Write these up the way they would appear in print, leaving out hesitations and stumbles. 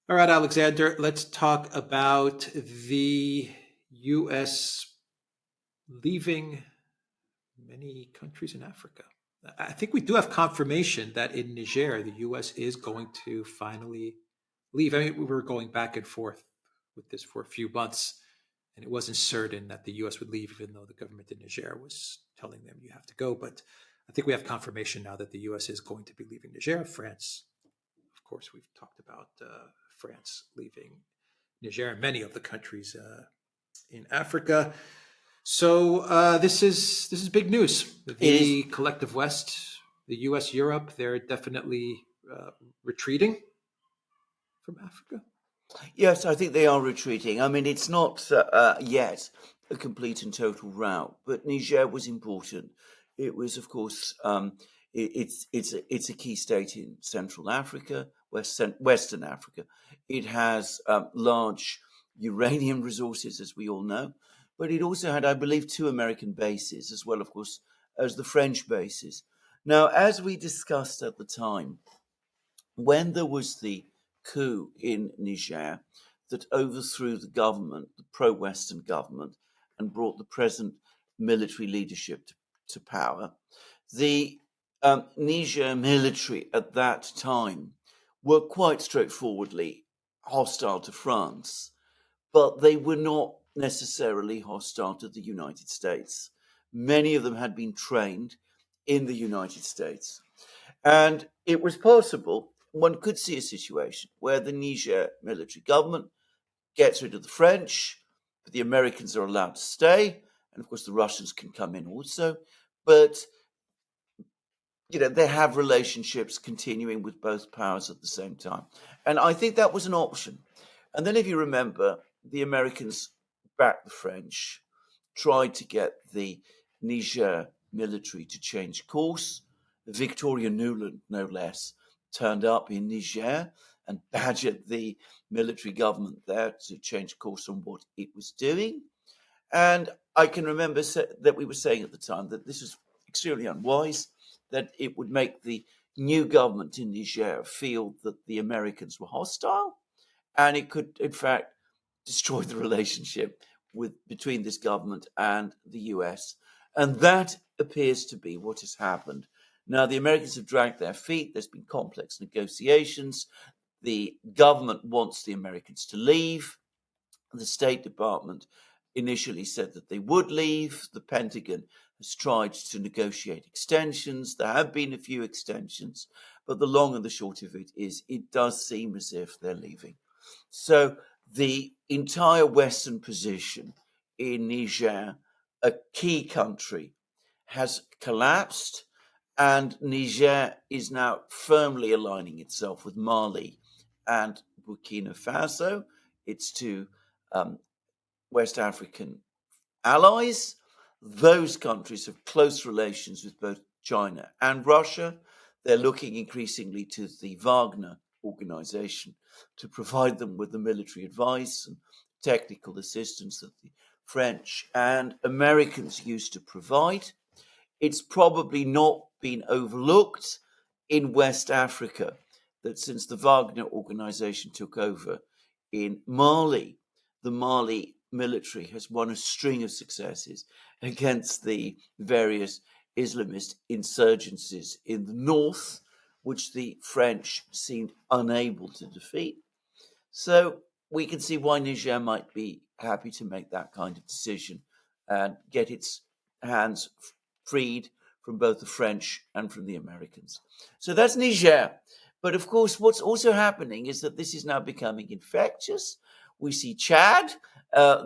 All right, Alexander, let's talk about the U.S. leaving many countries in Africa. I think we do have confirmation that in Niger, the U.S. is going to finally leave. I mean, we were going back and forth with this for a few months, and it wasn't certain that the U.S. would leave, even though the government in Niger was telling them you have to go. But I think we have confirmation now that the U.S. is going to be leaving Niger. France, of course, we've talked about France leaving Niger and many of the countries in Africa. So this is big news. It is. The collective West, the U.S., Europe, they're definitely retreating from Africa. Yes, I think they are retreating. I mean, it's not yet a complete and total rout, but Niger was important. It was, of course, it's a key state in Central Africa, Western Africa. It has large uranium resources, as we all know, but it also had, I believe, two American bases, as well, of course, as the French bases. Now, as we discussed at the time, when there was the coup in Niger that overthrew the government, the pro Western government, and brought the present military leadership to power, the Niger military at that time were quite straightforwardly hostile to France, but they were not necessarily hostile to the United States. Many of them had been trained in the United States. And it was possible, one could see a situation where the Niger military government gets rid of the French, but the Americans are allowed to stay. And of course, the Russians can come in also. But, they have relationships continuing with both powers at the same time. And I think that was an option. And then, if you remember, the Americans backed the French, tried to get the Niger military to change course. Victoria Nuland, no less, turned up in Niger and badgered the military government there to change course on what it was doing. And I can remember that we were saying at the time that this was extremely unwise, that it would make the new government in Niger feel that the Americans were hostile, and it could, in fact, destroy the relationship between this government and the US. And that appears to be what has happened. Now, the Americans have dragged their feet. There's been complex negotiations. The government wants the Americans to leave. The State Department initially said that they would leave. The Pentagon has tried to negotiate extensions. There have been a few extensions, but the long and the short of it is it does seem as if they're leaving. So the entire Western position in Niger, a key country, has collapsed, and Niger is now firmly aligning itself with Mali and Burkina Faso, its two West African allies. Those countries have close relations with both China and Russia. They're looking increasingly to the Wagner organization to provide them with the military advice and technical assistance that the French and Americans used to provide. It's probably not been overlooked in West Africa that since the Wagner organization took over in Mali, the Mali military has won a string of successes against the various Islamist insurgencies in the north, which the French seemed unable to defeat. So we can see why Niger might be happy to make that kind of decision and get its hands freed from both the French and from the Americans. So that's Niger. But of course, what's also happening is that this is now becoming infectious. We see Chad.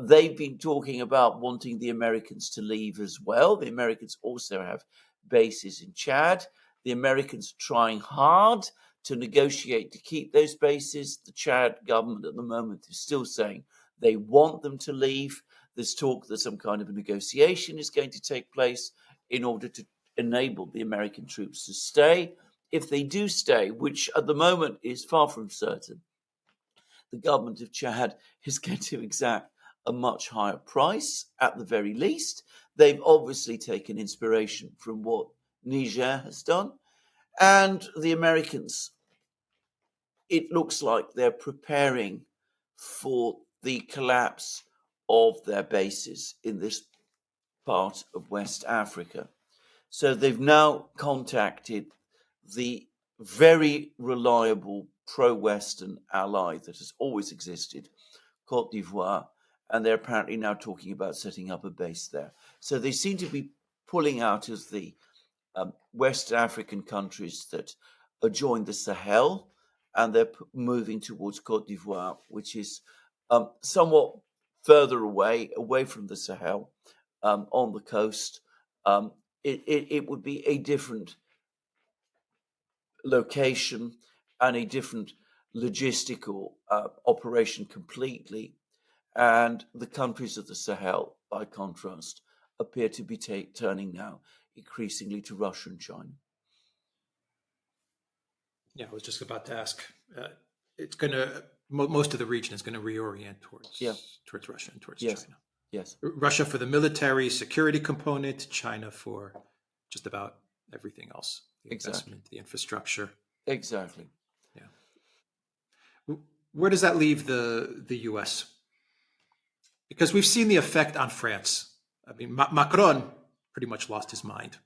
They've been talking about wanting the Americans to leave as well. The Americans also have bases in Chad. The Americans are trying hard to negotiate to keep those bases. The Chad government at the moment is still saying they want them to leave. There's talk that some kind of a negotiation is going to take place in order to enable the American troops to stay. If they do stay, which at the moment is far from certain, the government of Chad is going to exact a much higher price at the very least. They've obviously taken inspiration from what Niger has done. And the Americans it looks like they're preparing for the collapse of their bases in this part of West Africa. So they've now contacted the very reliable pro-Western ally that has always existed, Cote d'Ivoire, and they're apparently now talking about setting up a base there. So they seem to be pulling out of the West African countries that adjoin the Sahel, and they're moving towards Cote d'Ivoire, which is somewhat further away from the Sahel, on the coast. It would be a different location and a different logistical operation completely. And the countries of the Sahel, by contrast, appear to be turning now increasingly to Russia and China. Yeah, I was just about to ask. It's going to most of the region is going to reorient towards Russia and towards China. Yes. Russia for the military security component, China for just about everything else. The investment, the infrastructure. Exactly. Yeah. Where does that leave the US? Because we've seen the effect on France. I mean, Macron pretty much lost his mind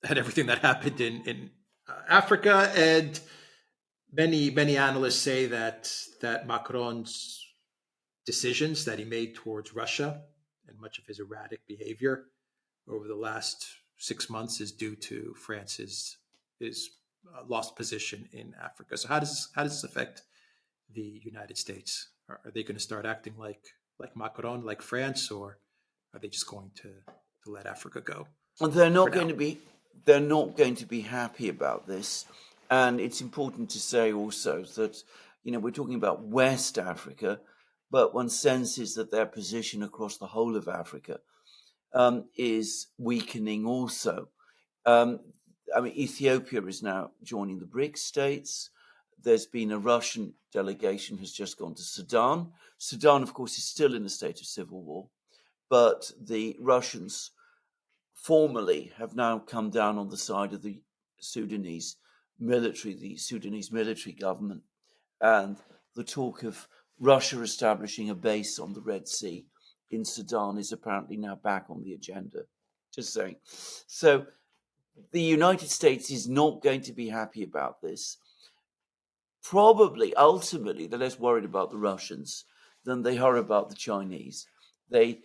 at everything that happened in Africa, and many analysts say that Macron's decisions that he made towards Russia and much of his erratic behavior over the last 6 months is due to France's lost position in Africa. So how does this affect the United States? Are they going to start acting like Macron, like France, or are they just going to let Africa go? Well, they're not going to be happy about this. And it's important to say also that, we're talking about West Africa, but one senses that their position across the whole of Africa is weakening also. Ethiopia is now joining the BRICS states. There's been a Russian delegation who's just gone to Sudan. Sudan, of course, is still in a state of civil war, but the Russians formally have now come down on the side of the Sudanese military government, and the talk of Russia establishing a base on the Red Sea in Sudan is apparently now back on the agenda. Just saying. So the United States is not going to be happy about this. Probably, ultimately, they're less worried about the Russians than they are about the Chinese. They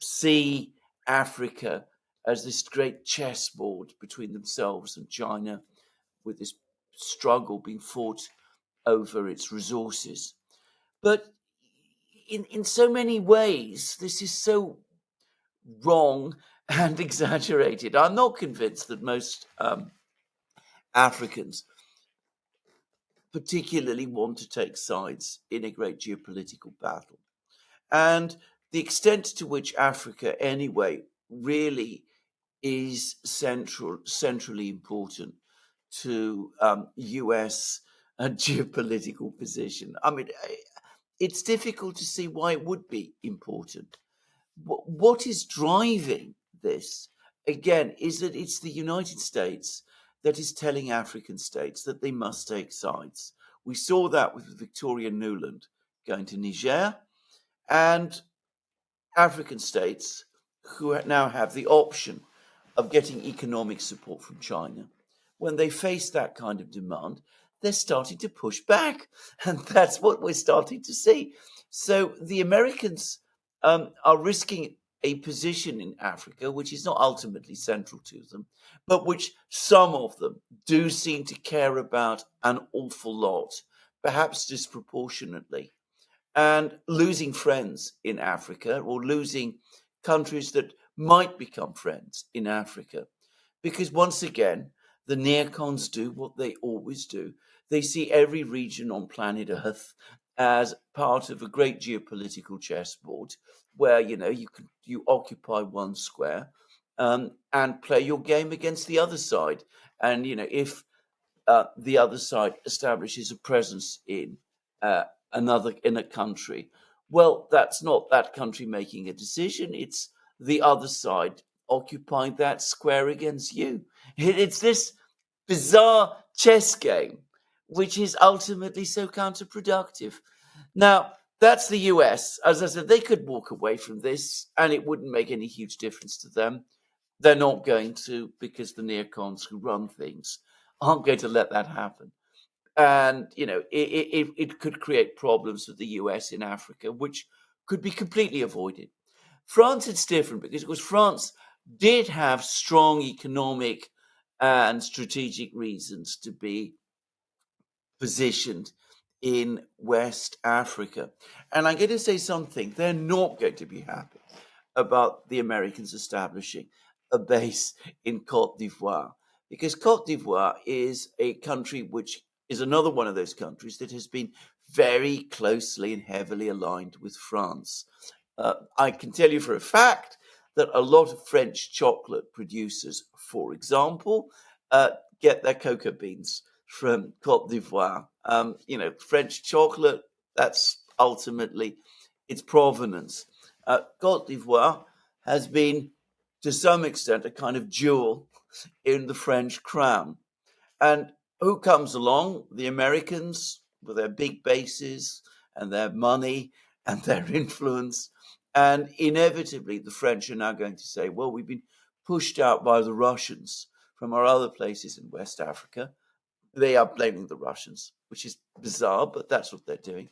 see Africa as this great chessboard between themselves and China, with this struggle being fought over its resources. But in so many ways, this is so wrong and exaggerated. I'm not convinced that most Africans particularly want to take sides in a great geopolitical battle. And the extent to which Africa, anyway, really is centrally important to US geopolitical position. I mean, it's difficult to see why it would be important. What is driving this, again, is that it's the United States that is telling African states that they must take sides. We saw that with Victoria Nuland going to Niger, and African states who now have the option of getting economic support from China. When they face that kind of demand, they're starting to push back, and that's what we're starting to see. So the Americans are risking a position in Africa which is not ultimately central to them, but which some of them do seem to care about an awful lot, perhaps disproportionately. And losing friends in Africa, or losing countries that might become friends in Africa. Because once again, the neocons do what they always do. They see every region on planet Earth as part of a great geopolitical chessboard where, you occupy one square and play your game against the other side. And, if the other side establishes a presence in a country, well, that's not that country making a decision. It's the other side occupying that square against you. It's this bizarre chess game which is ultimately so counterproductive. Now, that's the US. As I said, they could walk away from this and it wouldn't make any huge difference to them. They're not going to, because the neocons who run things aren't going to let that happen. And, it could create problems with the US in Africa, which could be completely avoided. France, it's different because France did have strong economic and strategic reasons to be positioned in West Africa. And I'm going to say something. They're not going to be happy about the Americans establishing a base in Cote d'Ivoire, because Cote d'Ivoire is a country which is another one of those countries that has been very closely and heavily aligned with France. I can tell you for a fact that a lot of French chocolate producers, for example, get their cocoa beans from Cote d'Ivoire. French chocolate, that's ultimately its provenance. Cote d'Ivoire has been, to some extent, a kind of jewel in the French crown. And who comes along? The Americans, with their big bases and their money and their influence. And inevitably, the French are now going to say, well, we've been pushed out by the Russians from our other places in West Africa. They are blaming the Russians, which is bizarre, but that's what they're doing.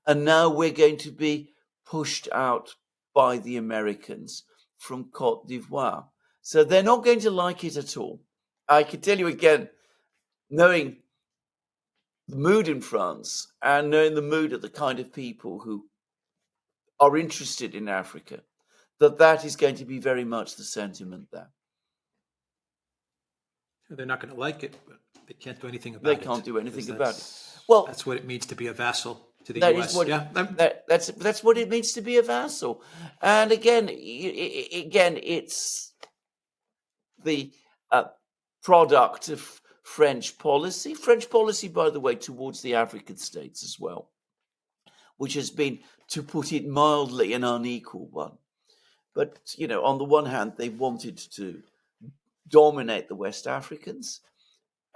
And now we're going to be pushed out by the Americans from Cote d'Ivoire. So they're not going to like it at all. I can tell you again, knowing the mood in France and knowing the mood of the kind of people who are interested in Africa, that is going to be very much the sentiment there. They're not going to like it, but they can't do anything about They it. can't do anything about it. Well, that's what it means to be a vassal to the US. That's what it means to be a vassal. And again, it's the product of French policy. French policy, by the way, towards the African states as well, which has been, to put it mildly, an unequal one. But, on the one hand, they wanted to dominate the West Africans.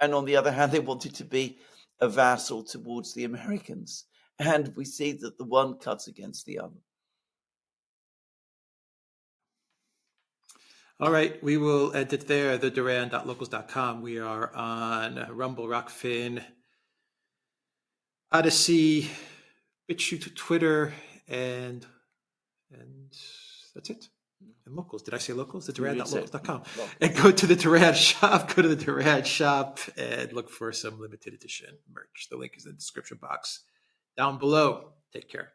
And on the other hand, they wanted to be a vassal towards the Americans. And we see that the one cuts against the other. All right, we will end it there. TheDuran.locals.com. We are on Rumble, Rockfin, Odyssey, BitChute, Twitter, and that's it. And locals. Did I say locals? TheDuran.locals.com. And go to the Duran shop. Go to the Duran shop and look for some limited edition merch. The link is in the description box down below. Take care.